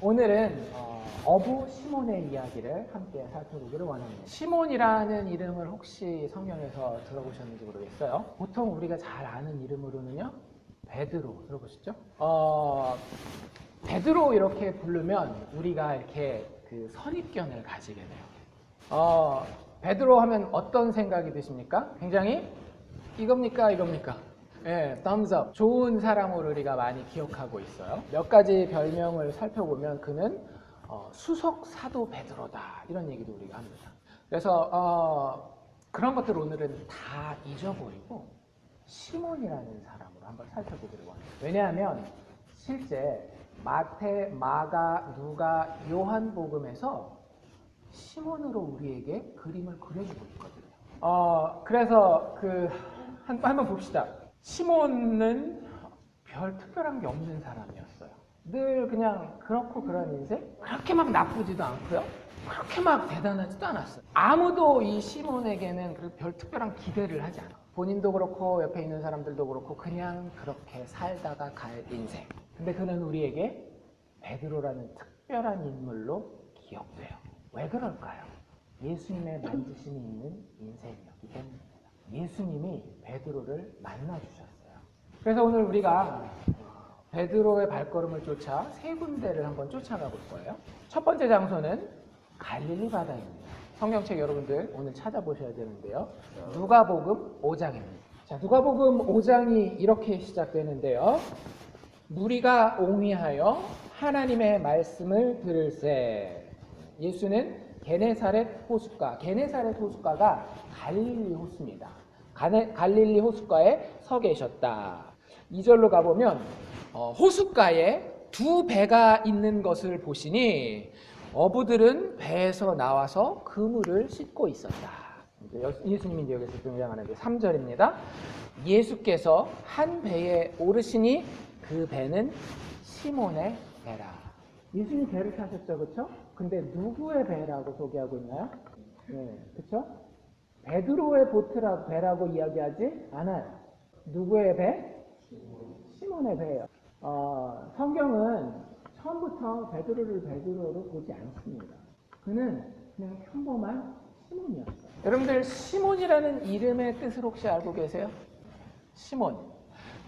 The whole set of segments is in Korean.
오늘은 어부 시몬의 이야기를 함께 살펴보기를 원합니다. 시몬이라는 이름을 혹시 성경에서 들어보셨는지 모르겠어요. 보통 우리가 잘 아는 이름으로는요, 베드로 들어보셨죠? 베드로 이렇게 부르면 우리가 이렇게 그 선입견을 가지게 돼요. 베드로 하면 어떤 생각이 드십니까? 굉장히 이겁니까? 예, thumbs up. 좋은 사람으로 우리가 많이 기억하고 있어요. 몇 가지 별명을 살펴보면 그는 수석 사도 베드로다, 이런 얘기도 우리가 합니다. 그래서 그런 것들 오늘은 다 잊어버리고 시몬이라는 사람으로 한번 살펴보기를 원해요. 왜냐하면 실제 마태, 마가, 누가, 요한복음에서 시몬으로 우리에게 그림을 그려주고 있거든요. 그래서 한번 봅시다. 시몬은 별 특별한 게 없는 사람이었어요. 늘 그냥 그렇고 그런 인생? 그렇게 막 나쁘지도 않고요, 그렇게 막 대단하지도 않았어요. 아무도 이 시몬에게는 별 특별한 기대를 하지 않아요. 본인도 그렇고 옆에 있는 사람들도 그렇고 그냥 그렇게 살다가 갈 인생. 근데 그는 우리에게 베드로라는 특별한 인물로 기억돼요. 왜 그럴까요? 예수님의 만지심이 있는 인생이었기 때문입니다. 예수님이 베드로를 만나주셨어요. 그래서 오늘 우리가 베드로의 발걸음을 쫓아 세 군데를 한번 쫓아가 볼 거예요. 첫 번째 장소는 갈릴리 바다입니다. 성경책 여러분들 오늘 찾아보셔야 되는데요. 누가복음 5장입니다. 자, 누가복음 5장이 이렇게 시작되는데요. 무리가 옹이하여 하나님의 말씀을 들을세. 예수는 게네사렛 호숫가, 게네사렛 호숫가가 갈릴리 호수입니다. 갈릴리 호숫가에 서 계셨다. 2절로 가보면 호숫가에 두 배가 있는 것을 보시니 어부들은 배에서 나와서 그물을 씻고 있었다. 예수님이 이제 여기서 등장하는데 3절입니다. 예수께서 한 배에 오르시니 그 배는 시몬의 배라. 예수님 배를 타셨죠, 그렇죠? 근데 누구의 배라고 소개하고 있나요? 네, 그렇죠? 베드로의 배라고 이야기하지 않아요. 누구의 배? 시몬의 배예요. 성경은 처음부터 베드로를 베드로로 보지 않습니다. 그는 그냥 평범한 시몬이었어요. 여러분들, 시몬이라는 이름의 뜻을 혹시 알고 계세요? 시몬.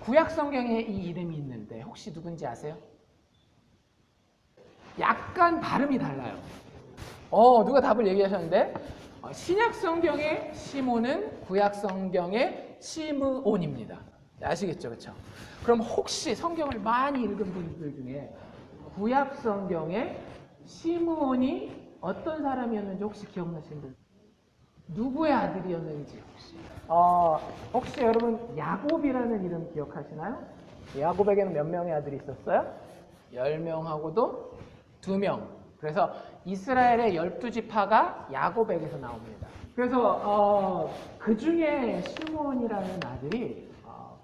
구약 성경에 이 이름이 있는데 혹시 누군지 아세요? 약간 발음이 달라요. 누가 답을 얘기하셨는데 신약 성경의 시몬은 구약 성경의 시므온입니다. 아시겠죠, 그렇죠? 그럼 혹시 성경을 많이 읽은 분들 중에 구약 성경의 시므온이 어떤 사람이었는지 혹시 기억나시는 분? 누구의 아들이었는지 혹시 여러분 야곱이라는 이름 기억하시나요? 야곱에게는 몇 명의 아들이 있었어요? 10명하고도 2명. 그래서 이스라엘의 12지파가 야곱에게서 나옵니다. 그래서 그 중에 시몬이라는 아들이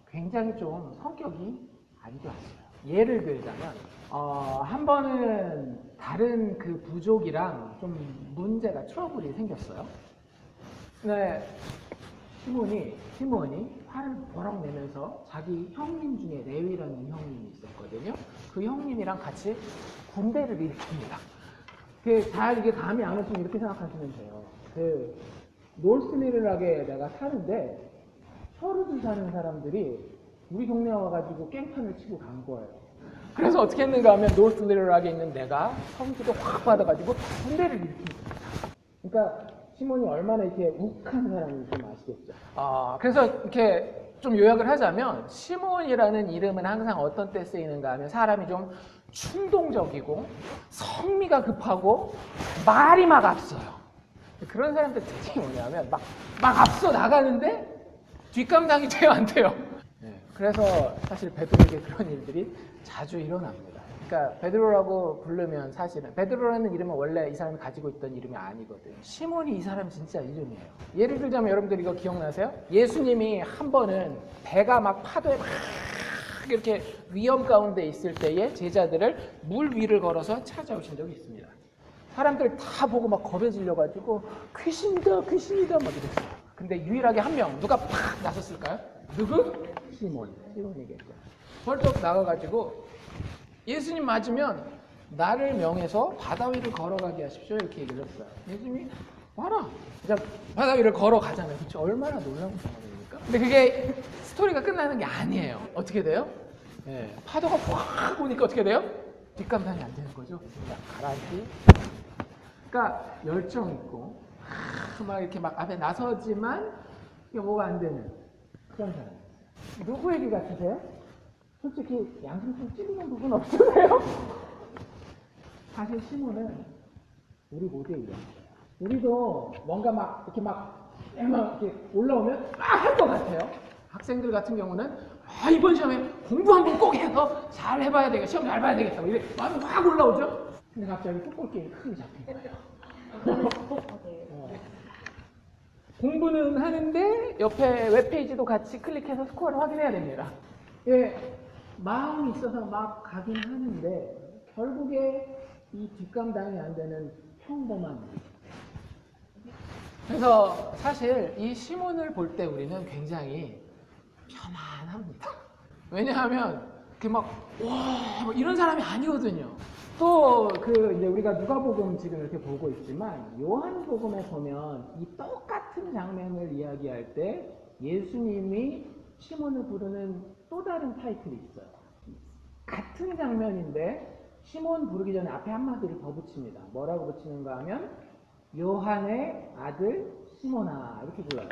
굉장히 좀 성격이 안 좋았어요. 예를 들자면 한 번은 다른 그 부족이랑 좀 문제가 트러블이 생겼어요. 네, 시몬이 화를 버럭 내면서 자기 형님 중에 레위라는 형님이 있었거든요. 그 형님이랑 같이 군대를 일으킵니다. 잘 이게 감이 안 오시면 이렇게 생각하시면 돼요. 노스밀락에 내가 사는데 셔루드 사는 사람들이 우리 동네에 와가지고 깽판을 치고 간 거예요. 그래서 어떻게 했는가 하면 노스밀락에 있는 내가 성질을 확 받아가지고 군대를 일으킵니다. 그러니까 시몬이 얼마나 이렇게 욱한 사람인지 좀 아시겠죠? 그래서 이렇게 좀 요약을 하자면 시몬이라는 이름은 항상 어떤 때 쓰이는가 하면 사람이 좀 충동적이고 성미가 급하고 말이 막 앞서요. 그런 사람들 특징이 뭐냐면 막 앞서 나가는데 뒷감당이 돼요, 안 돼요? 네. 그래서 사실 베드로에게 그런 일들이 자주 일어납니다. 그러니까 베드로라고 부르면 사실은 베드로라는 이름은 원래 이 사람이 가지고 있던 이름이 아니거든요. 시몬이 이 사람 진짜 이름이에요. 예를 들자면 여러분들 이거 기억나세요? 예수님이 한 번은 배가 막 파도에 막 이렇게 위험 가운데 있을 때에 제자들을 물 위를 걸어서 찾아오신 적이 있습니다. 사람들 다 보고 막 겁에 질려가지고 귀신이다 막 이랬어요. 근데 유일하게 한 명 누가 팍 나섰을까요? 누구? 시몬이겠죠. 벌떡 나가가지고 예수님 맞으면 나를 명해서 바다 위를 걸어가게 하십시오. 이렇게 얘기를 했어요. 예수님이 봐라. 이제 바다 위를 걸어가잖아요. 그쵸? 얼마나 놀라운 상황입니까? 근데 그게 스토리가 끝나는 게 아니에요. 어떻게 돼요? 예, 파도가 확 오니까 어떻게 돼요? 뒷감당이 안 되는 거죠. 가라앉기. 그러니까 열정 있고 막 이렇게 막 앞에 나서지만 이게 뭐가 안 되는 그런 사람. 누구 얘기 같으세요? 솔직히 양심 좀 찔리는 부분 없으세요? 사실 시몬은 우리 모두의 이런 거예요. 우리도 뭔가 막 이렇게 올라오면 할 것 같아요. 학생들 같은 경우는 이번 시험에 공부 한번 꼭 해서 잘 해봐야 되겠다. 시험 잘 봐야 되겠다. 이래 마음이 확 올라오죠. 근데 갑자기 풋볼 게임 크게 잡힌 거예요. 공부는 하는데 옆에 웹페이지도 같이 클릭해서 스코어를 확인해야 됩니다. 예, 마음이 있어서 막 가긴 하는데 결국에 이 뒷감당이 안 되는 평범한 일. 그래서 사실 이 시몬을 볼 때 우리는 굉장히 편안합니다. 왜냐하면 이렇게 막 이런 사람이 아니거든요. 또 이제 우리가 누가복음 지금 이렇게 보고 있지만 요한복음에 보면 이 똑같은 장면을 이야기할 때 예수님이 시몬을 부르는 또 다른 타이틀이 있어요. 같은 장면인데 시몬 부르기 전에 앞에 한마디를 더 붙입니다. 뭐라고 붙이는가 하면 요한의 아들 시몬아 이렇게 불러요.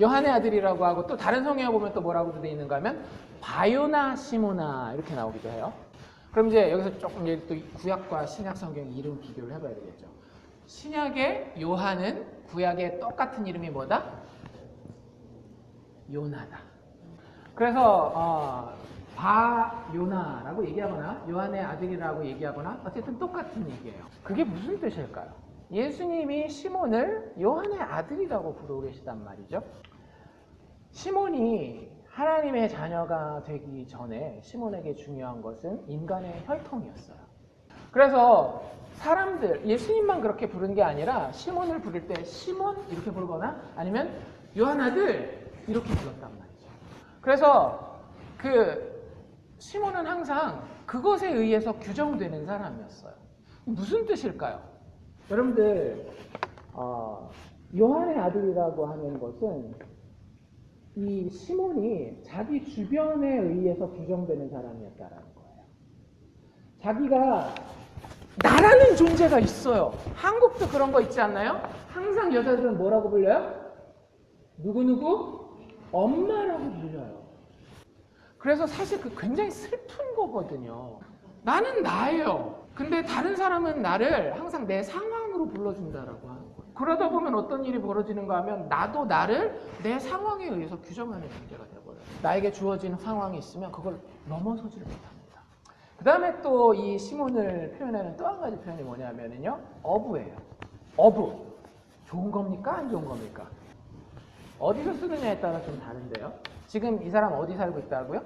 요한의 아들이라고 하고 또 다른 성경에 보면 또 뭐라고 되어 있는가 하면 바요나 시몬아 이렇게 나오기도 해요. 그럼 이제 여기서 조금 또 구약과 신약 성경 이름 비교를 해봐야 되겠죠. 신약의 요한은 구약의 똑같은 이름이 뭐다? 요나다. 그래서 바요나라고 얘기하거나 요한의 아들이라고 얘기하거나 어쨌든 똑같은 얘기예요. 그게 무슨 뜻일까요? 예수님이 시몬을 요한의 아들이라고 부르고 계시단 말이죠. 시몬이 하나님의 자녀가 되기 전에 시몬에게 중요한 것은 인간의 혈통이었어요. 그래서 사람들, 예수님만 그렇게 부른 게 아니라 시몬을 부를 때 시몬 이렇게 부르거나 아니면 요한 아들 이렇게 불렀단 말이죠. 그래서 시몬은 항상 그것에 의해서 규정되는 사람이었어요. 무슨 뜻일까요? 여러분들 요한의 아들이라고 하는 것은 이 시몬이 자기 주변에 의해서 규정되는 사람이었다라는 거예요. 자기가 나라는 존재가 있어요. 한국도 그런 거 있지 않나요? 항상 여자들은 뭐라고 불려요? 누구누구? 엄마라고 불려요. 그래서 사실 굉장히 슬픈 거거든요. 나는 나예요. 근데 다른 사람은 나를 항상 내 상황으로 불러준다라고 하는 거예요. 그러다 보면 어떤 일이 벌어지는가 하면 나도 나를 내 상황에 의해서 규정하는 존재가 되어버려요. 나에게 주어진 상황이 있으면 그걸 넘어서지를 못합니다. 그 다음에 또 이 시몬을 표현하는 또 한 가지 표현이 뭐냐면요. 어부예요. 어부. 좋은 겁니까? 안 좋은 겁니까? 어디서 쓰느냐에 따라 좀 다른데요. 지금 이 사람 어디 살고 있다고요?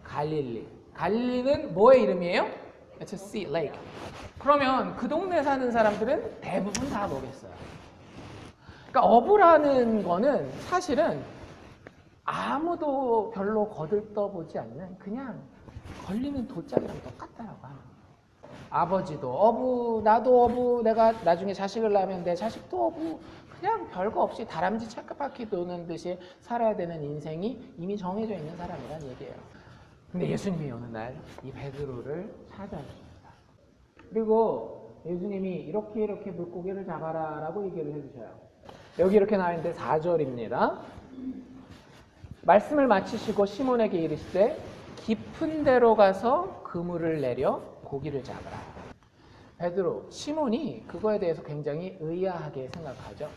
갈릴리. 갈릴리는 뭐의 이름이에요? It's a sea, lake. 그러면 그 동네 사는 사람들은 대부분 다 뭐겠어요? 그러니까 어부라는 거는 사실은 아무도 별로 거들떠보지 않는 그냥 걸리는 돌짝이랑 똑같다라고 하는 거예요. 아버지도 어부, 나도 어부, 내가 나중에 자식을 낳으면 내 자식도 어부. 그냥 별거 없이 다람쥐 착각바퀴 도는 듯이 살아야 되는 인생이 이미 정해져 있는 사람이란 얘기예요. 근데 예수님이 어느 날 이 베드로를 찾아주십니다. 그리고 예수님이 이렇게 물고기를 잡아라 라고 얘기를 해주셔요. 여기 이렇게 나와 있는데 4절입니다. 말씀을 마치시고 시몬에게 이르시되 깊은 데로 가서 그물을 내려 고기를 잡으라. 베드로, 시몬이 그거에 대해서 굉장히 의아하게 생각하죠.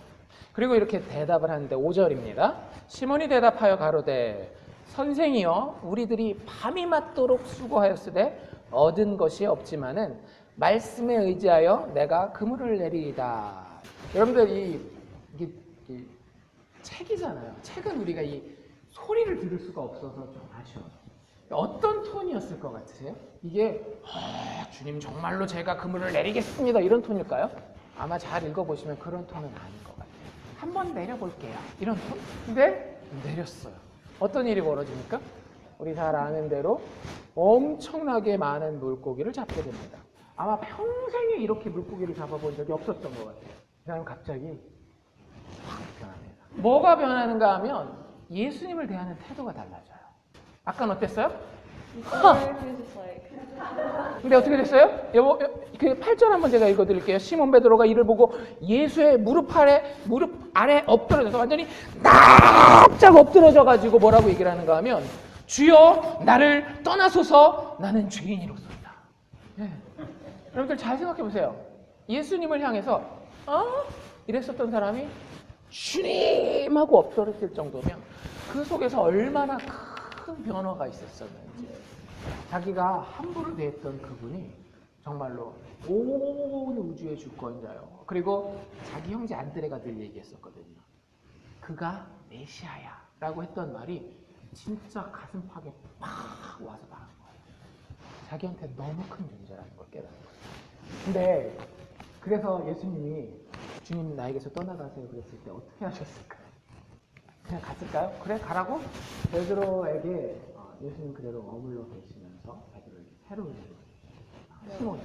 그리고 이렇게 대답을 하는데 5절입니다. 시몬이 대답하여 가로되 선생이여 우리들이 밤이 맞도록 수고하였으되 얻은 것이 없지만은 말씀에 의지하여 내가 그물을 내리이다. 여러분들 이게 책이잖아요. 책은 우리가 이 소리를 들을 수가 없어서 좀 아쉬워요. 어떤 톤이었을 것 같으세요? 이게 주님 정말로 제가 그물을 내리겠습니다 이런 톤일까요? 아마 잘 읽어보시면 그런 톤은 아닌 것 같아요. 한번 내려볼게요 이런 톤? 근데 내렸어요. 어떤 일이 벌어집니까? 우리 잘 아는 대로 엄청나게 많은 물고기를 잡게 됩니다. 아마 평생에 이렇게 물고기를 잡아본 적이 없었던 것 같아요. 그 다음에 갑자기 확 변합니다. 뭐가 변하는가 하면 예수님을 대하는 태도가 달라져요. 아까는 어땠어요? 근데 어떻게 됐어요? 그 8절 한번 제가 읽어드릴게요. 시몬 베드로가 이를 보고 예수의 무릎 아래 엎드러져서 완전히 납작 엎드러져가지고 뭐라고 얘기를 하는가 하면 주여 나를 떠나소서 나는 죄인이로소이다. 네. 여러분들 잘 생각해 보세요. 예수님을 향해서 이랬었던 사람이 주님 하고 엎드러질 정도면 그 속에서 얼마나 큰 변화가 있었었는지, 자기가 함부로 대했던 그분이 정말로 온 우주의 주권자요. 그리고 자기 형제 안드레가 늘 얘기했었거든요. 그가 메시아야 라고 했던 말이 진짜 가슴팍에 팍 와서 나는 거예요. 자기한테 너무 큰 존재라는 걸 깨닫는 거예요. 근데 그래서 예수님이 주님 나에게서 떠나가세요 그랬을 때 어떻게 하셨을까요? 그냥 갔을까요? 그래 가라고? 베드로에게 예수님 그대로 어물러 계시면서 베드로에게 새로운 이름을 시몬.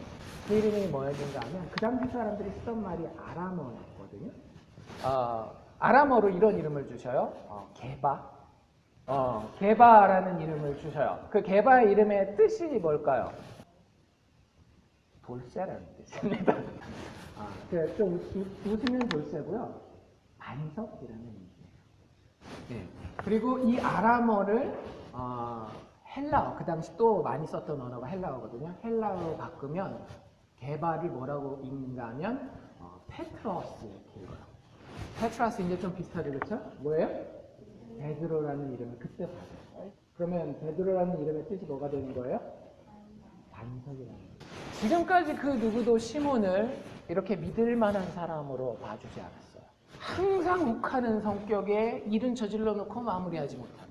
그 이름이 뭐였는가 하면 그 당시 사람들이 쓰던 말이 아람어였거든요. 아람어로 이런 이름을 주셔요. 게바. 게바라는 이름을 주셔요. 그 게바의 이름의 뜻이 뭘까요? 돌쇠라는 뜻입니다. 좀 웃으면 돌쇠고요. 반석이라는 의미예요. 네. 그리고 이 아람어를 헬라어, 그 당시 또 많이 썼던 언어가 헬라어거든요. 헬라어로 바꾸면 게바를 뭐라고 읽는가 하면 페트로스 이렇게 읽어요. 페트로스 이제 좀 비슷하죠, 그렇죠? 뭐예요? 베드로라는 이름을 그때 받아요. 그러면 베드로라는 이름의 뜻이 뭐가 되는 거예요? 반석이라는 거예요. 지금까지 그 누구도 시몬을 이렇게 믿을 만한 사람으로 봐주지 않았어요. 항상 욱하는 성격에 일은 저질러 놓고 마무리하지 못하는.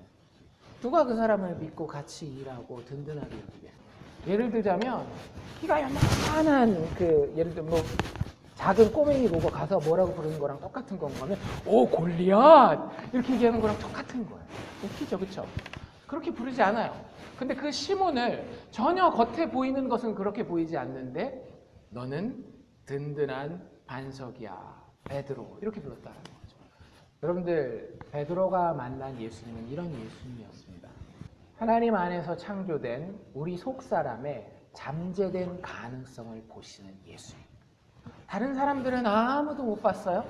누가 그 사람을 믿고 같이 일하고 든든하게 여기겠어요? 예를 들자면 키가 요만한 예를 들면 뭐 작은 꼬맹이 보고 가서 뭐라고 부르는 거랑 똑같은 건가 하면 오 골리앗 이렇게 얘기하는 거랑 똑같은 거예요. 웃기죠, 그렇죠? 그렇게 부르지 않아요. 근데 그 시몬을 전혀 겉에 보이는 것은 그렇게 보이지 않는데 너는 든든한 반석이야 베드로 이렇게 불렀다는 거죠. 여러분들 베드로가 만난 예수님은 이런 예수님이었습니다. 하나님 안에서 창조된 우리 속사람의 잠재된 가능성을 보시는 예수님. 다른 사람들은 아무도 못 봤어요.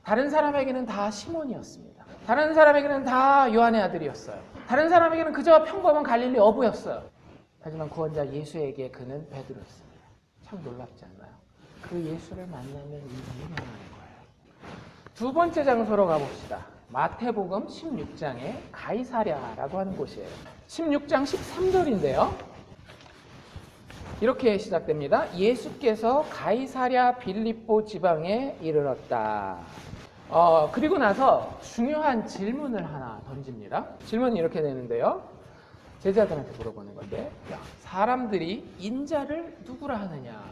다른 사람에게는 다 시몬이었습니다. 다른 사람에게는 다 요한의 아들이었어요. 다른 사람에게는 그저 평범한 갈릴리 어부였어요. 하지만 구원자 예수에게 그는 베드로였습니다. 참 놀랍지 않나요? 그 예수를 만나면 인생이 변하는 거예요. 두 번째 장소로 가봅시다. 마태복음 16장에 가이사랴라고 하는 곳이에요. 16장 13절인데요. 이렇게 시작됩니다. 예수께서 가이사랴 빌립보 지방에 이르렀다. 그리고 나서 중요한 질문을 하나 던집니다. 질문이 이렇게 되는데요. 제자들한테 물어보는 건데, 사람들이 인자를 누구라 하느냐?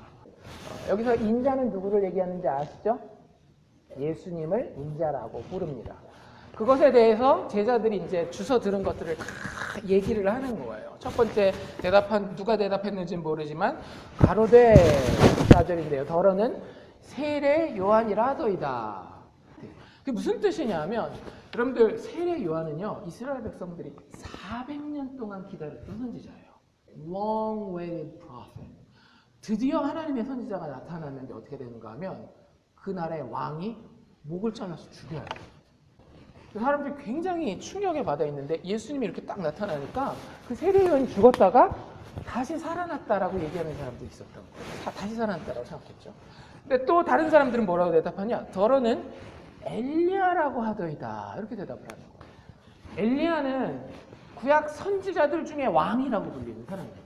여기서 인자는 누구를 얘기하는지 아시죠? 예수님을 인자라고 부릅니다. 그것에 대해서 제자들이 이제 주워 들은 것들을 다 얘기를 하는 거예요. 첫 번째 누가 대답했는지는 모르지만 가로되 4절인데요. 더러는 세례 요한이라 하더이다. 그게 무슨 뜻이냐면 여러분들 세례 요한은요 이스라엘 백성들이 400년 동안 기다렸던 선지자예요. Long-awaited prophet. 드디어 하나님의 선지자가 나타났는데 어떻게 되는가 하면 그 나라의 왕이 목을 잘라서 죽여요. 사람들이 굉장히 충격에 받아 있는데 예수님이 이렇게 딱 나타나니까 그 세례 요한이 죽었다가 다시 살아났다라고 얘기하는 사람들이 있었던 거예요. 다시 살아났다라고 생각했죠. 근데 또 다른 사람들은 뭐라고 대답하냐? 더러는 엘리야라고 하더이다. 이렇게 대답을 하는 거예요. 엘리야는 구약 선지자들 중에 왕이라고 불리는 사람입니다.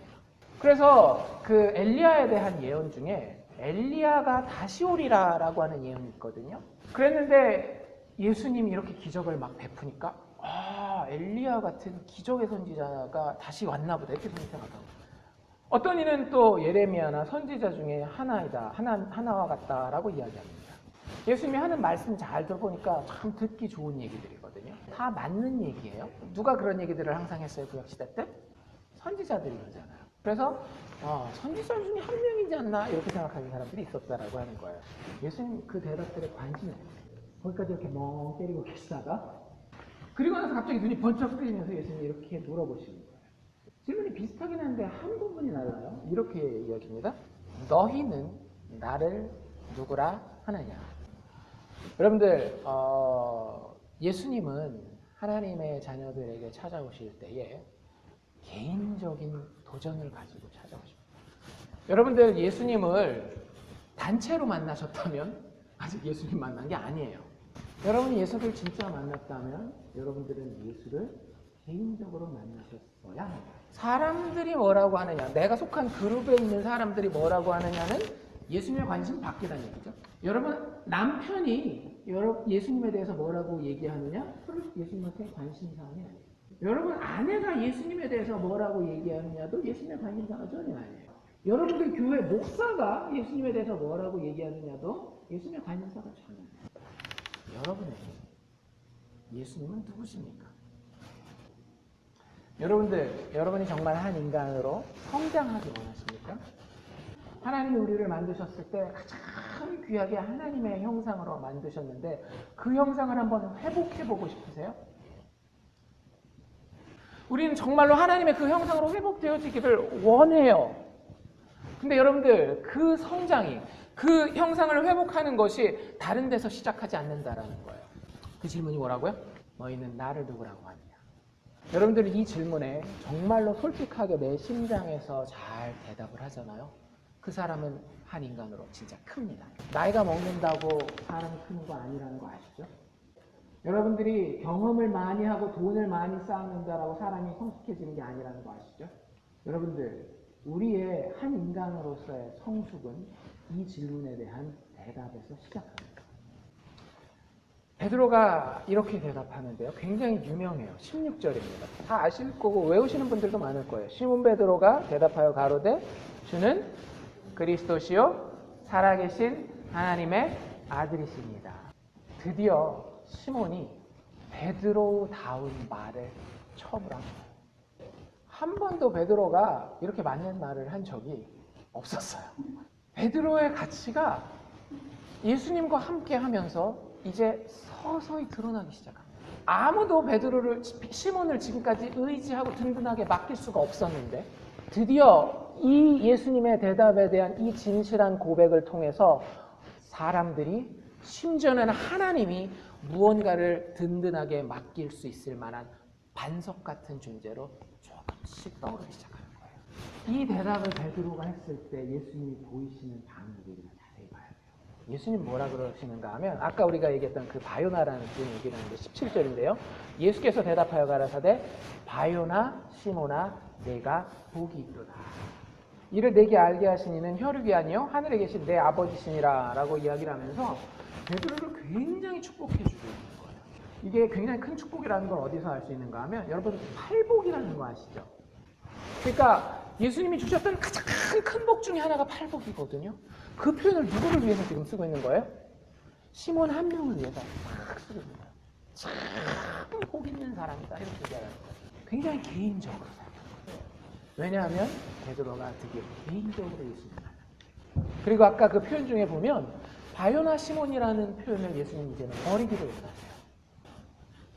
그래서 그 엘리야에 대한 예언 중에 엘리야가 다시 오리라라고 하는 예언이 있거든요. 그랬는데 예수님이 이렇게 기적을 막 베푸니까 엘리야 같은 기적의 선지자가 다시 왔나 보다 이렇게 생각하고, 어떤 이는 또 예레미야나 선지자 중에 하나와 같다라고 이야기합니다. 예수님이 하는 말씀 잘 들어보니까 참 듣기 좋은 얘기들이거든요. 다 맞는 얘기예요. 누가 그런 얘기들을 항상 했어요, 구약시대 때? 선지자들이 그러잖아요. 그래서 선지자 중에 한 명이지 않나 이렇게 생각하는 사람들이 있었다라고 하는 거예요. 예수님 그 대답들에 관심이 없어요. 거기까지 이렇게 멍 때리고 계시다가 그리고 나서 갑자기 눈이 번쩍 뜨이면서 예수님이 이렇게 물어보시는 거예요. 질문이 비슷하긴 한데 한 부분이 달라요. 이렇게 이야기합니다. 너희는 나를 누구라 하느냐. 여러분들 예수님은 하나님의 자녀들에게 찾아오실 때에 개인적인 도전을 가지고 찾아오십니다. 여러분들 예수님을 단체로 만나셨다면 아직 예수님 만난 게 아니에요. 여러분이 예수를 진짜 만났다면 여러분들은 예수를 개인적으로 만나셨어야 합니다. 사람들이 뭐라고 하느냐, 내가 속한 그룹에 있는 사람들이 뭐라고 하느냐는 예수님의 관심 밖이라는 얘기죠. 여러분 남편이 예수님에 대해서 뭐라고 얘기하느냐? 예수님한테 관심사항이 아니에요. 여러분 아내가 예수님에 대해서 뭐라고 얘기하느냐도 예수님의 관심사가 전혀 아니에요. 여러분들 교회 목사가 예수님에 대해서 뭐라고 얘기하느냐도 예수님의 관심사가 전혀 아니에요. 예수님은 누구십니까? 여러분이 정말 한 인간으로 성장하기 원하십니까? 하나님이 우리를 만드셨을 때 가장 귀하게 하나님의 형상으로 만드셨는데 그 형상을 한번 회복해보고 싶으세요? 우리는 정말로 하나님의 그 형상으로 회복되어지기를 원해요. 근데 여러분들 그 성장이 그 형상을 회복하는 것이 다른 데서 시작하지 않는다라는 거예요. 그 질문이 뭐라고요? 너희는 나를 누구라고 하느냐. 여러분들이 이 질문에 정말로 솔직하게 내 심장에서 잘 대답을 하잖아요. 그 사람은 한 인간으로 진짜 큽니다. 나이가 먹는다고 사람이 크는 거 아니라는 거 아시죠? 여러분들이 경험을 많이 하고 돈을 많이 쌓는다라고 사람이 성숙해지는 게 아니라는 거 아시죠? 여러분들 우리의 한 인간으로서의 성숙은 이 질문에 대한 대답에서 시작합니다. 베드로가 이렇게 대답하는데요. 굉장히 유명해요. 16절입니다. 다 아실 거고 외우시는 분들도 많을 거예요. 시몬 베드로가 대답하여 가로되 주는 그리스도시요 살아계신 하나님의 아들이십니다. 드디어 시몬이 베드로다운 말을 처음으로 합니다. 한 번도 베드로가 이렇게 맞는 말을 한 적이 없었어요. 베드로의 가치가 예수님과 함께 하면서 이제 서서히 드러나기 시작합니다. 아무도 시몬을 지금까지 의지하고 든든하게 맡길 수가 없었는데 드디어 이 예수님의 대답에 대한 이 진실한 고백을 통해서 사람들이 심지어는 하나님이 무언가를 든든하게 맡길 수 있을 만한 반석 같은 존재로 조금씩 떠오르기 시작하는 거예요. 이 대답을 베드로가 했을 때 예수님이 보이시는 방법을 자세히 봐야 돼요. 예수님 뭐라 그러시는가 하면 아까 우리가 얘기했던 그 바요나라는 분 얘기를 하는데 17절인데요. 예수께서 대답하여 가라사대 바요나 시몬아 내가 복이 있도다. 이를 내게 알게 하신 이는 혈육이 아니요 하늘에 계신 내 아버지시니라 라고 이야기를 하면서 베드로를 굉장히 축복해 주고 있는 거예요. 이게 굉장히 큰 축복이라는 걸 어디서 알 수 있는가 하면 여러분 팔복이라는 거 아시죠? 그러니까 예수님이 주셨던 가장 큰 복 중에 하나가 팔복이거든요. 그 표현을 누구를 위해서 지금 쓰고 있는 거예요? 시몬 한 명을 위해서 막 쓰고 있는 거예요. 참 복 있는 사람이다 이렇게 얘기하는 거예요. 굉장히 개인적으로 왜냐하면 베드로가 드디어 개인적으로 예수님을 만납니다. 그리고 아까 그 표현 중에 보면 바요나 시몬이라는 표현을 예수님 이제는 버리기로 원하세요.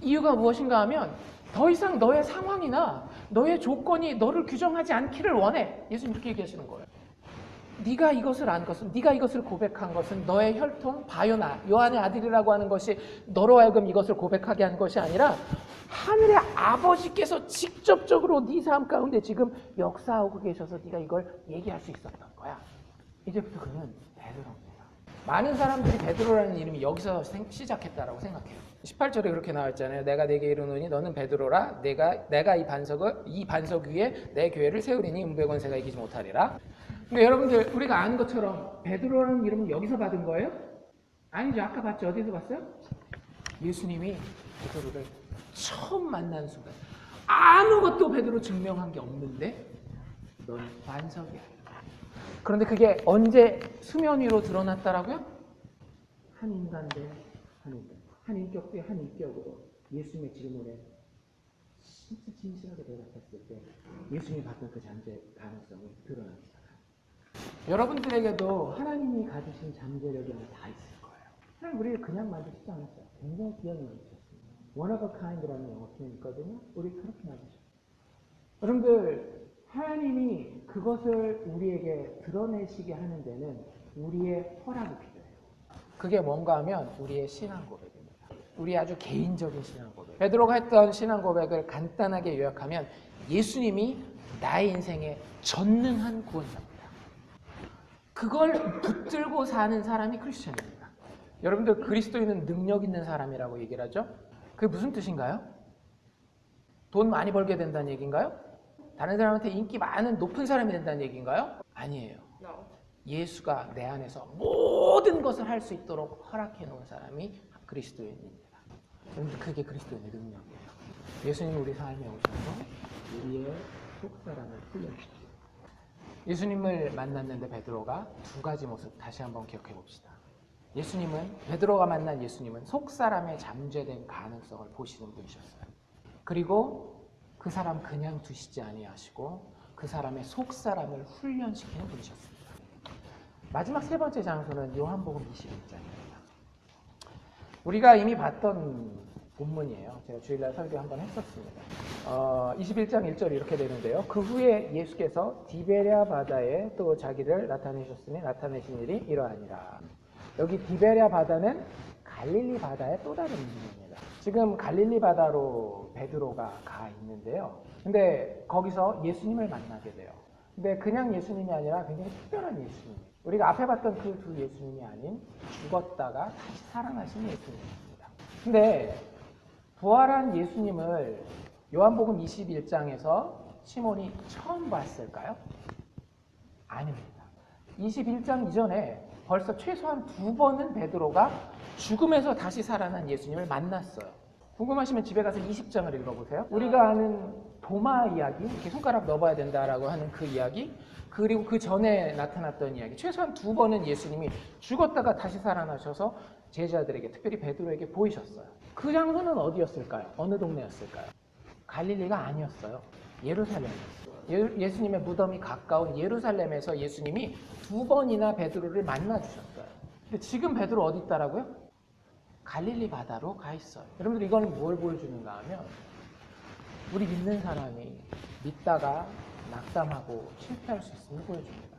이유가 무엇인가 하면 더 이상 너의 상황이나 너의 조건이 너를 규정하지 않기를 원해. 예수님 이렇게 얘기하시는 거예요. 네가 이것을 안 것은, 네가 이것을 고백한 것은 너의 혈통 바요나 요한의 아들이라고 하는 것이 너로 하여금 이것을 고백하게 한 것이 아니라 하늘의 아버지께서 직접적으로 네 삶 가운데 지금 역사하고 계셔서 네가 이걸 얘기할 수 있었던 거야. 이제부터 그는 베드로입니다. 많은 사람들이 베드로라는 이름이 여기서 시작했다라고 생각해요. 18절에 그렇게 나와 있잖아요. 내가 네게 이르노니 너는 베드로라. 내가 이 반석 위에 내 교회를 세우리니 은백원새가 이기지 못하리라. 근데 여러분들 우리가 아는 것처럼 베드로라는 이름은 여기서 받은 거예요? 아니죠. 아까 봤죠. 어디서 봤어요? 예수님이 베드로를 처음 만난 순간 아무것도 베드로 증명한 게 없는데 넌 반석이야. 그런데 그게 언제 수면 위로 드러났다라고요? 한 인간 대 한 인간, 한 인격 대 한 인격으로 예수님의 질문에 진짜 진실하게 대답했을 때 예수님이 받던 그 잠재 가능성이 드러납니다. 여러분들에게도 하나님이 가지신 잠재력이 다 있을 거예요. 하나님 우리를 그냥 만드시지 않았어요. 굉장히 귀하게 만드셨습니다. One of a kind라는 영어 표현이 있거든요. 우리 그렇게 만드셨어요. 여러분들 하나님이 그것을 우리에게 드러내시게 하는 데는 우리의 허락이 필요해요. 그게 뭔가 하면 우리의 신앙 고백입니다. 우리 아주 개인적인 신앙 고백. 베드로가 했던 신앙 고백을 간단하게 요약하면 예수님이 나의 인생의 전능한 구원자입니다. 그걸 붙들고 사는 사람이 크리스천입니다. 여러분들 그리스도인은 능력 있는 사람이라고 얘기를 하죠. 그게 무슨 뜻인가요? 돈 많이 벌게 된다는 얘기인가요? 다른 사람한테 인기 많은 높은 사람이 된다는 얘기인가요? 아니에요. 예수가 내 안에서 모든 것을 할 수 있도록 허락해 놓은 사람이 그리스도인입니다. 여러분 그게 그리스도인의 능력이에요. 예수님이 우리 삶에 오셔서 우리의 속사람을 풀려주십시오. 예수님을 만났는데 베드로가 두 가지 모습 다시 한번 기억해 봅시다. 베드로가 만난 예수님은 속사람의 잠재된 가능성을 보시는 분이셨어요. 그리고 그 사람 그냥 두시지 아니하시고 그 사람의 속사람을 훈련시키는 분이셨습니다. 마지막 세 번째 장소는 요한복음 21장입니다. 우리가 이미 봤던 본문이에요. 제가 주일날 설교 한번 했었습니다. 21장 1절이 이렇게 되는데요. 그 후에 예수께서 디베랴 바다에 또 자기를 나타내셨으니 나타내신 일이 이러하니라. 여기 디베랴 바다는 갈릴리 바다의 또 다른 이름입니다. 지금 갈릴리 바다로 베드로가 가 있는데요. 근데 거기서 예수님을 만나게 돼요. 근데 그냥 예수님이 아니라 굉장히 특별한 예수님. 우리가 앞에 봤던 그 두 예수님이 아닌 죽었다가 다시 살아나신 예수님입니다. 근데 부활한 예수님을 요한복음 21장에서 시몬이 처음 봤을까요? 아닙니다. 21장 이전에 벌써 최소한 두 번은 베드로가 죽음에서 다시 살아난 예수님을 만났어요. 궁금하시면 집에 가서 20장을 읽어보세요. 우리가 아는 도마 이야기, 이렇게 손가락 넣어봐야 된다라고 하는 그 이야기, 그리고 그 전에 나타났던 이야기, 최소한 두 번은 예수님이 죽었다가 다시 살아나셔서 제자들에게, 특별히 베드로에게 보이셨어요. 그 장소는 어디였을까요? 어느 동네였을까요? 갈릴리가 아니었어요. 예루살렘이었어요. 예수님의 무덤이 가까운 예루살렘에서 예수님이 두 번이나 베드로를 만나주셨어요. 근데 지금 베드로 어디 있다라고요? 갈릴리 바다로 가 있어요. 여러분들 이건 뭘 보여주는가 하면 우리 믿는 사람이 믿다가 낙담하고 실패할 수 있음을 보여줍니다.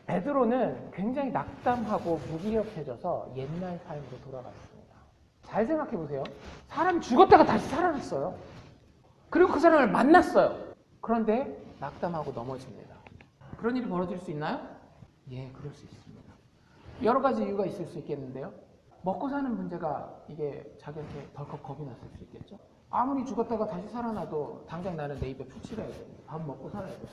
베드로는 굉장히 낙담하고 무기력해져서 옛날 삶으로 돌아갔습니다. 잘 생각해 보세요. 사람이 죽었다가 다시 살아났어요. 그리고 그 사람을 만났어요. 그런데 낙담하고 넘어집니다. 그런 일이 벌어질 수 있나요? 예, 그럴 수 있습니다. 여러 가지 이유가 있을 수 있겠는데요. 먹고 사는 문제가 이게 자기한테 덜컥 겁이 났을 수 있겠죠. 아무리 죽었다가 다시 살아나도 당장 나는 내 입에 푹 실어야 돼. 밥 먹고 살아야 돼.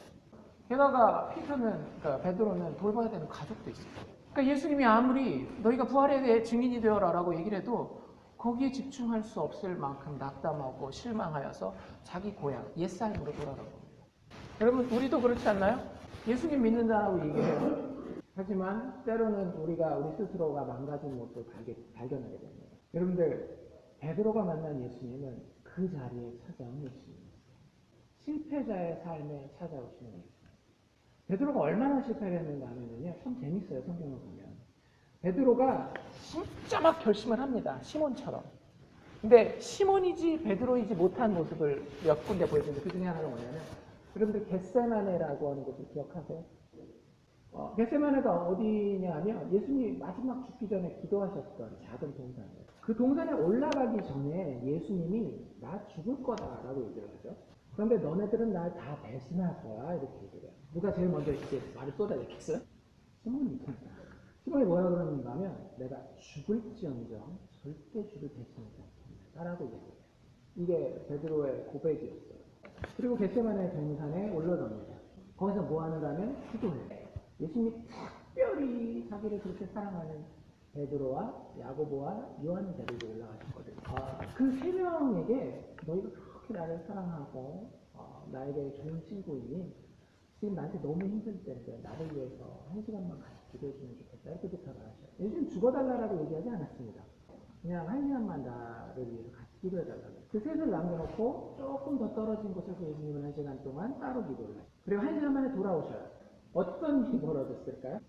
게다가 그러니까 베드로는 돌봐야 되는 가족도 있어요. 그러니까 예수님이 아무리 너희가 부활에 대해 증인이 되어라라고 얘기를 해도 거기에 집중할 수 없을 만큼 낙담하고 실망하여서 자기 고향, 옛삶으로 돌아간 겁니다. 여러분, 우리도 그렇지 않나요? 예수님 믿는다라고 얘기해요. 하지만 때로는 우리가 우리 스스로가 망가진 모습을 발견하게 됩니다. 여러분들, 베드로가 만난 예수님은 그 자리에 찾아온 예수님. 실패자의 삶에 찾아오시는 예수님. 베드로가 얼마나 실패를 했는가 하면요, 참 재밌어요. 성경을 보면. 베드로가 진짜 막 결심을 합니다. 시몬처럼. 근데 시몬이지 베드로이지 못한 모습을 몇 군데 보여주는데 그 중에 하나가 뭐냐면 여러분들 겟세마네라고 하는 곳을 기억하세요? 겟세마네가 어디냐 하면 예수님이 마지막 죽기 전에 기도하셨던 작은 동산이에요. 그 동산에 올라가기 전에 예수님이 나 죽을 거다라고 얘기를 하죠. 그런데 너네들은 날 다 배신할 거야 이렇게 얘기를 해요. 누가 제일 먼저 이렇게 말을 쏟아냈겠어요? 시몬입니다. 시몬이 뭐라 그러는가 하면 내가 죽을지언정 절대 주를 배신하지 않겠다 라고 얘기해요. 이게 베드로의 고백이었어요. 그리고 겟세마네 동산에 올라갑니다. 거기서 뭐 하는가 하면 기도해요. 예수님이 특별히 자기를 그렇게 사랑하는 베드로와 야고보와 요한을 데리고 올라가셨거든요. 그 세 명에게 너희가 그렇게 나를 사랑하고 나에게 좋은 친구이니 지금 나한테 너무 힘들 때인데 나를 위해서 한 시간만 같이 기도해주면 좋겠다 이렇게 부탁을 하셔요. 예수님 죽어달라고 얘기하지 않았습니다. 그냥 한 시간만 나를 위해서 같이 기도해달라고. 그 셋을 남겨놓고 조금 더 떨어진 곳에서 예수님은 1시간 동안 따로 기도를 해요. 그리고 1시간 만에 돌아오셔요. 어떤 일이 벌어졌을까요?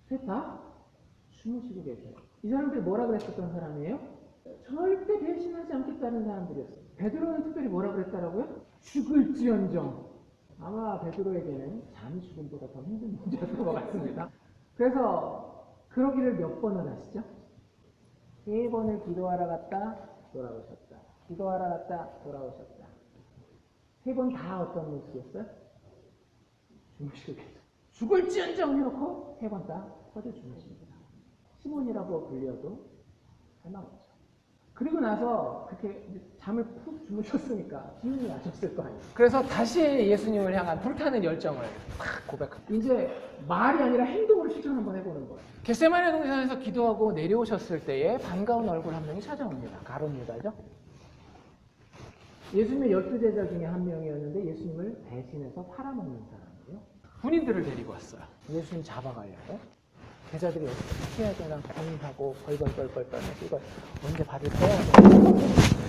셋 다 주무시고 계세요. 이 사람들이 뭐라 그랬었던 사람이에요? 절대 배신하지 않겠다는 사람들이었어요. 베드로는 특별히 뭐라 그랬다라고요? 죽을지언정. 아마 베드로에게는 잠이 죽음보다 더 힘든 문제였던 것 같습니다. 그래서 그러기를 몇 번을 하시죠? 3번을 기도하러 갔다 돌아오셨다. 기도하러 갔다 돌아오셨다. 3번 다 어떤 모습이었어요? 주무시고 계세요. 죽을지언정 해놓고 3번 다 퍼져 주무십니다. 시몬이라고 불려도 할망없죠. 그리고 나서 그렇게 잠을 푹 주무셨으니까 기운이 나셨을 거 아니에요. 그래서 다시 예수님을 향한 불타는 열정을 막 고백합니다. 이제 말이 아니라 행동으로 실천 한번 해보는 거예요. 겟세마네 동산에서 기도하고 내려오셨을 때에 반가운 얼굴 한 명이 찾아옵니다. 가룟 유다죠. 예수님의 12제자 중에 한 명이었는데 예수님을 배신해서 팔아먹는 사람이에요. 군인들을 데리고 왔어요. 예수님 잡아가려고. 제자들이 어떻게 해야 되나 고민하고 벌벌벌벌 떨면서 이걸 언제 받을 거야?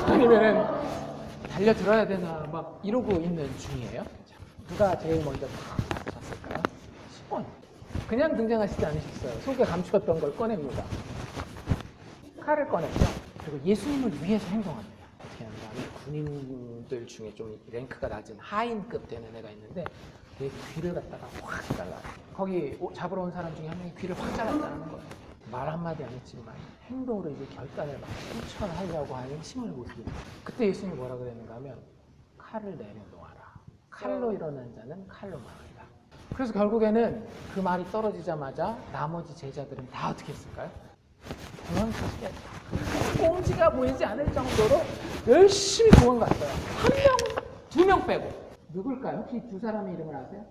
아니면은 달려들어야 되나 막 이러고 있는 중이에요. 누가 제일 먼저 탁 잡으셨을까요? 시몬. 그냥 등장하시지 않으셨어요. 속에 감추었던 걸 꺼냅니다. 칼을 꺼냈죠. 그리고 예수님을 위해서 행동합니다. 어떻게 하는가 하면 군인들 중에 좀 랭크가 낮은 하인급 되는 애가 있는데 내 귀를 갖다가 확 잘라. 거기 잡으러 온 사람 중에 한 명이 귀를 확 잘랐다는 거예요. 말 한마디 안 했지만 행동으로 이제 결단을 막 실천하려고 하는 시몬의 모습입니다. 그때 예수님이 뭐라 그랬는가 하면 칼을 내려놓아라. 칼로 일어난 자는 칼로 망한다. 그래서 결국에는 그 말이 떨어지자마자 나머지 제자들은 다 어떻게 했을까요? 도망갔어요. 꽁지가 보이지 않을 정도로 열심히 도망갔어요. 한 명, 2명 빼고. 누굴까요? 혹시 두 사람의 이름을 아세요?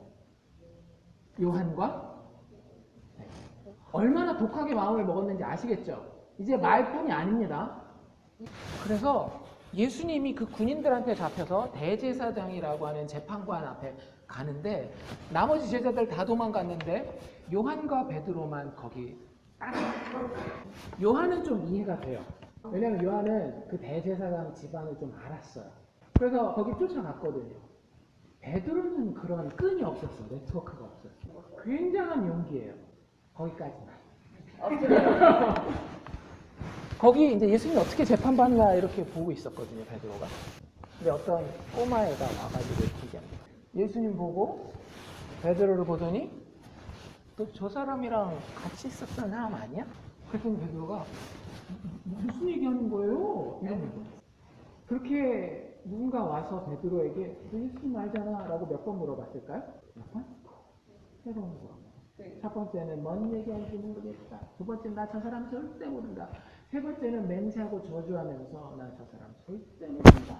요한과? 네. 얼마나 독하게 마음을 먹었는지 아시겠죠? 이제 말뿐이 아닙니다. 그래서 예수님이 그 군인들한테 잡혀서 대제사장이라고 하는 재판관 앞에 가는데 나머지 제자들 다 도망갔는데 요한과 베드로만 거기 따라갔어요. 요한은 좀 이해가 돼요. 왜냐하면 요한은 그 대제사장 집안을 좀 알았어요. 그래서 거기 쫓아갔거든요. 베드로는 그런 끈이 없었어. 네트워크가 없었어. 굉장한 용기예요. 거기까지만. 거기 이제 예수님이 어떻게 재판받나 이렇게 보고 있었거든요. 베드로가. 근데 어떤 꼬마애가 와가지고 얘기합니다. 예수님 보고 베드로를 보더니 너 저 사람이랑 같이 있었던 사람 아니야? 그랬더니 베드로가 무슨 얘기하는 거예요? 이러는 거예요. 그렇게 누군가 와서 베드로에게 너 예수님 알잖아 라고 몇 번 물어봤을까요? 몇 번? 3번 물어봤어요. 첫 번째는 뭔 얘기하는지 모르겠다. 두 번째는 나 저 사람 절대 모른다. 세 번째는 맹세하고 저주하면서 나 저 사람 절대 모른다.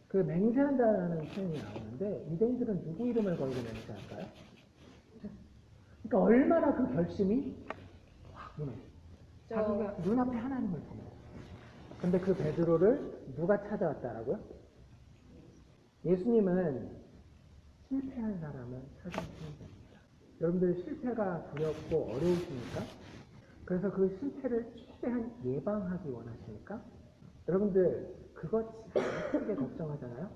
그 맹세한다라는 표현이 나오는데 유대인들은 누구 이름을 걸고 맹세할까요? 그러니까 얼마나 그 결심이 확 무너져. 자기가 눈앞에 하나님을 보면. 근데 그 베드로를 누가 찾아왔다라고요? 예수님은 실패한 사람은 찾아오시는 겁니다. 여러분들 실패가 두렵고 어려우십니까? 그래서 그 실패를 최대한 예방하기 원하십니까? 여러분들 그것 크게 걱정하잖아요?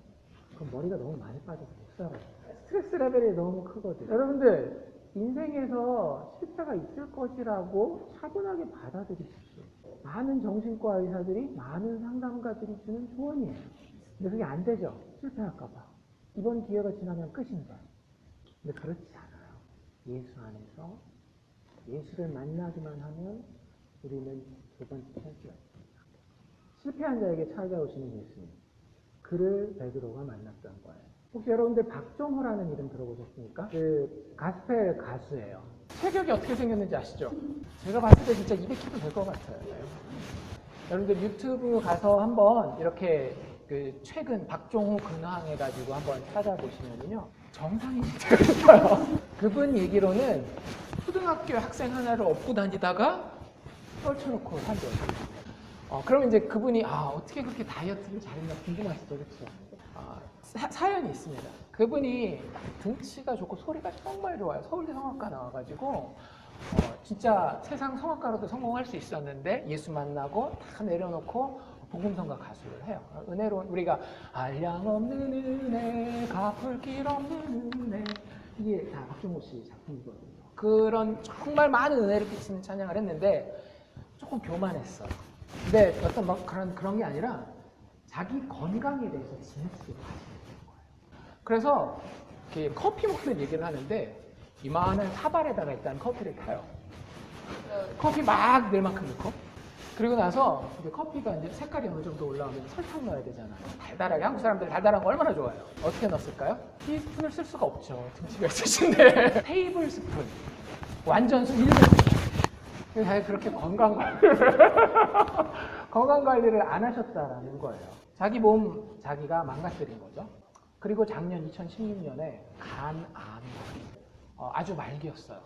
그럼 머리가 너무 많이 빠져서 못 살아요. 스트레스 레벨이 너무 크거든요. 여러분들 인생에서 실패가 있을 것이라고 차분하게 받아들이십시오. 많은 정신과 의사들이 많은 상담가들이 주는 조언이에요. 근데 그게 안 되죠. 실패할까봐. 이번 기회가 지나면 끝인데. 근데 그렇지 않아요. 예수 안에서 예수를 만나기만 하면 우리는 두 번째 찬스가 있습니다. 실패한 자에게 찾아오시는 예수님. 그를 베드로가 만났던 거예요. 혹시 여러분들 박정호라는 이름 들어보셨습니까? 그 가스펠 가수예요. 체격이 어떻게 생겼는지 아시죠? 제가 봤을 때 진짜 200kg 될 것 같아요. 여러분들 유튜브 가서 한번 이렇게 그 최근 박종호 근황 해가지고 한번 찾아보시면요. 정상이 진짜 있어요. 그분 얘기로는 초등학교 학생 하나를 업고 다니다가 떨쳐놓고 산대요. 그러면 이제 그분이 어떻게 그렇게 다이어트를 잘했나 궁금하시죠, 그렇죠? 사연이 있습니다. 그분이 등치가 좋고 소리가 정말 좋아요. 서울대 성악과 나와가지고 진짜 세상 성악가로도 성공할 수 있었는데 예수 만나고 다 내려놓고 복음성가 가수를 해요. 은혜로운 우리가 한량없는 은혜, 갚을 길 없는 은혜, 이게 다 박종호 씨 작품이거든요. 그런 정말 많은 은혜를 끼치는 찬양을 했는데 조금 교만했어. 근데 어떤 막 그런 게 아니라 자기 건강에 대해서 지나치게 관심이 거예요. 그래서 이렇게 커피 먹는 얘기를 하는데 이만한 사발에다가 일단 커피를 타요. 커피 막 늘 만큼 넣고, 그리고 나서 이제 커피가 이제 색깔이 어느 정도 올라오면 설탕 넣어야 되잖아요. 달달하게. 한국 사람들 달달한 거 얼마나 좋아해요. 어떻게 넣었을까요? 티스푼을 쓸 수가 없죠. 등치가 있으신데. 테이블 스푼. 완전 1분. 그렇게 건강 관리를 안 하셨다라는 거예요. 자기 몸 자기가 망가뜨린 거죠. 그리고 작년 2016년에 간암 아주 말기였어요.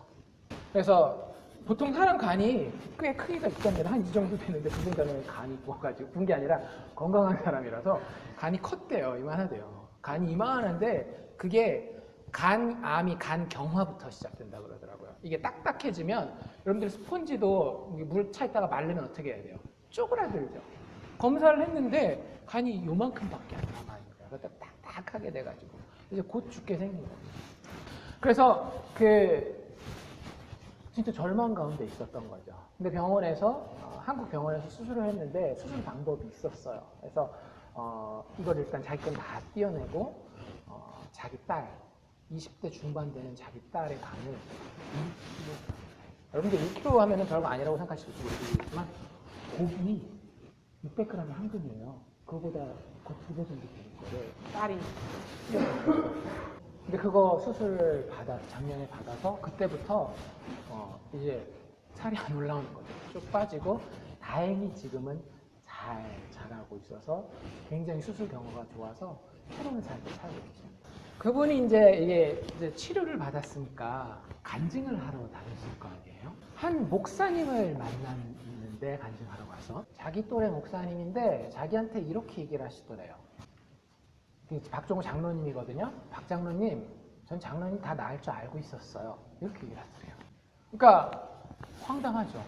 그래서 보통 사람 간이 꽤 크기가 있답니다. 한 이 정도 되는데 그분들은 간이 부어가지고 부은 게 아니라 건강한 사람이라서 간이 컸대요. 이만하대요. 간이 이만한데 그게 간암이 간경화부터 시작된다 그러더라고요. 이게 딱딱해지면 여러분들 스폰지도 물 차 있다가 말르면 어떻게 해야 돼요? 쪼그라들죠. 검사를 했는데 간이 요만큼밖에 안 남아있는 거예요. 그래서 딱딱하게 돼가지고 이제 곧 죽게 생긴 거예요. 그래서 진짜 절망 가운데 있었던 거죠. 근데 병원에서 한국 병원에서 수술을 했는데 수술 방법이 있었어요. 그래서 이걸 일단 자기 건 다 떼어내고 자기 딸 20대 중반 되는 자기 딸의 간을 2kg, 여러분들 2kg 하면은 별거 아니라고 생각하실지 모르겠지만 고기 600g이 한 근이에요. 그거보다 거의 2배 정도 되는 거를 딸이 떼어냈어요. 근데 그거 수술을 작년에 받아서 그때부터 이제 살이 안 올라오는 거죠. 쭉 빠지고 다행히 지금은 잘 자라고 있어서 굉장히 수술 경우가 좋아서 새로운 삶을 살고 계십니다. 그분이 이제 치료를 받았으니까 간증을 하러 다녔을 거 아니에요. 한 목사님을 만났는데 간증하러 가서 자기 또래 목사님인데 자기한테 이렇게 얘기를 하시더래요. 박종호 장로님이거든요. 박 장로님, 전 장로님 다 나을 줄 알고 있었어요. 이렇게 얘기를 하더래요. 그러니까 황당하죠.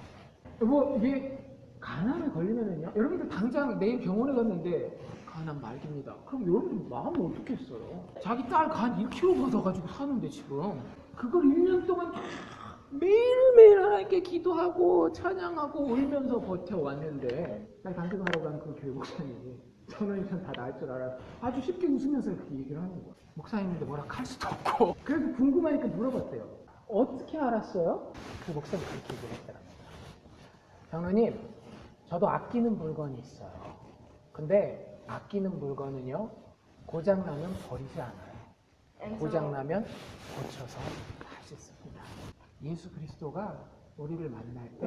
이게 간암에 걸리면은요. 여러분들 당장 내일 병원에 갔는데 간암 말기입니다. 그럼 여러분 마음은 어떻게 했어요? 자기 딸 간 1kg 받아가지고 사는데 지금 그걸 1년 동안 매일매일 하나님께 기도하고 찬양하고 울면서 버텨왔는데 날 간증하러 간 그 교회 목사님이 저는 다 나을 줄 알아요. 아주 쉽게 웃으면서 그렇게 얘기를 하는 거예요. 목사님인데 뭐라 할 수도 없고. 그래서 궁금하니까 물어봤대요. 어떻게 알았어요? 그 목사님 그렇게 얘기를 했더라고요. 장로님, 저도 아끼는 물건이 있어요. 근데 아끼는 물건은요, 고장나면 버리지 않아요. 고장나면 고쳐서 다시 씁니다. 예수 그리스도가 우리를 만날 때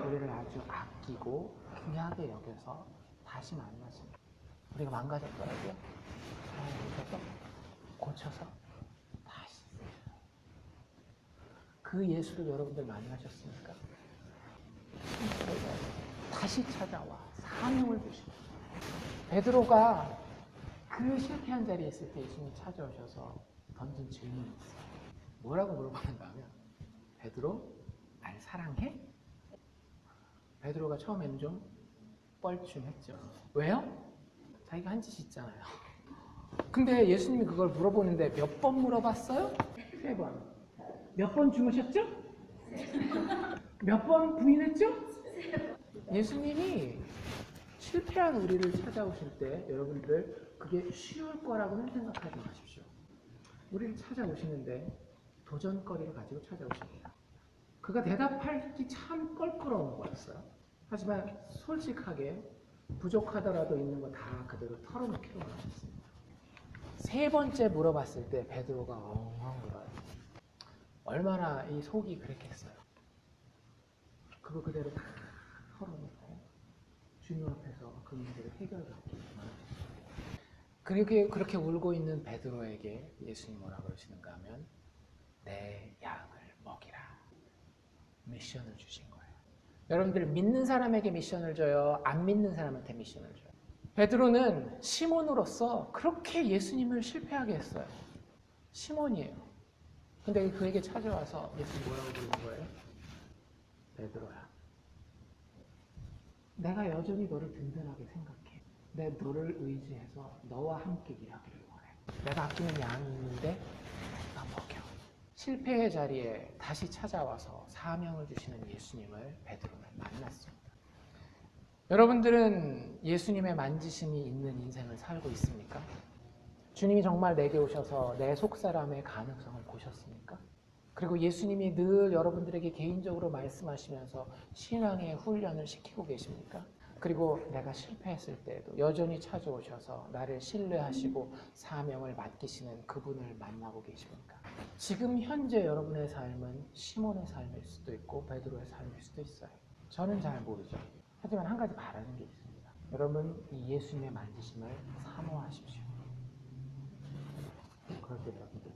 우리를 아주 아끼고 귀하게 여겨서 다시 만나십니다. 우리가 망가졌더라고요. 잘 고쳐서 다시 씁니다. 그 예수를 여러분들 만나셨습니까? 다시 찾아와 사명을 주시고, 베드로가 그 실패한 자리에 있을 때 예수님이 찾아오셔서 던진 질문이 있어요. 뭐라고 물어봤는가 하면, 베드로, 날 사랑해? 베드로가 처음에는 좀 뻘쭘했죠. 왜요? 자기가 한 짓이 있잖아요. 근데 예수님이 그걸 물어보는데 몇 번 물어봤어요? 3번. 몇 번 주무셨죠? 몇 번 부인했죠? 예수님이 실패한 우리를 찾아오실 때 여러분들 그게 쉬울 거라고는 생각하지 마십시오. 우리를 찾아오시는데 도전거리를 가지고 찾아오십니다. 그가 대답하기 참 껄끄러운 거였어요. 하지만 솔직하게 부족하더라도 있는 거 다 그대로 털어놓기로 하셨습니다. 3번째 물어봤을 때 베드로가 엉엉 울어요. 얼마나 이 속이 그랬겠어요. 그거 그대로 다 털어놓고 주님 앞에서 그 문제를 해결받기 원하셨어요. 그렇게 울고 있는 베드로에게 예수님 뭐라 그러시는가 하면 내 양을 먹이라. 미션을 주신 거예요. 여러분들 믿는 사람에게 미션을 줘요? 안 믿는 사람한테 미션을 줘요? 베드로는 시몬으로서 그렇게 예수님을 실패하게 했어요. 시몬이에요. 근데 그에게 찾아와서 예수님 뭐라고 부르는 거예요? 베드로야, 내가 여전히 너를 든든하게 생각해. 내 너를 의지해서 너와 함께 일하기를 원해. 내가 아끼는 양이 있는데 나 먹여. 실패의 자리에 다시 찾아와서 사명을 주시는 예수님을 베드로는 만났습니다. 여러분들은 예수님의 만지심이 있는 인생을 살고 있습니까? 주님이 정말 내게 오셔서 내 속사람의 가능성을 보셨습니까? 그리고 예수님이 늘 여러분들에게 개인적으로 말씀하시면서 신앙의 훈련을 시키고 계십니까? 그리고 내가 실패했을 때에도 여전히 찾아오셔서 나를 신뢰하시고 사명을 맡기시는 그분을 만나고 계십니까? 지금 현재 여러분의 삶은 시몬의 삶일 수도 있고 베드로의 삶일 수도 있어요. 저는 잘 모르죠. 하지만 한 가지 바라는 게 있습니다. 여러분, 이 예수님의 만지심을 사모하십시오. 그럴 때 여러분들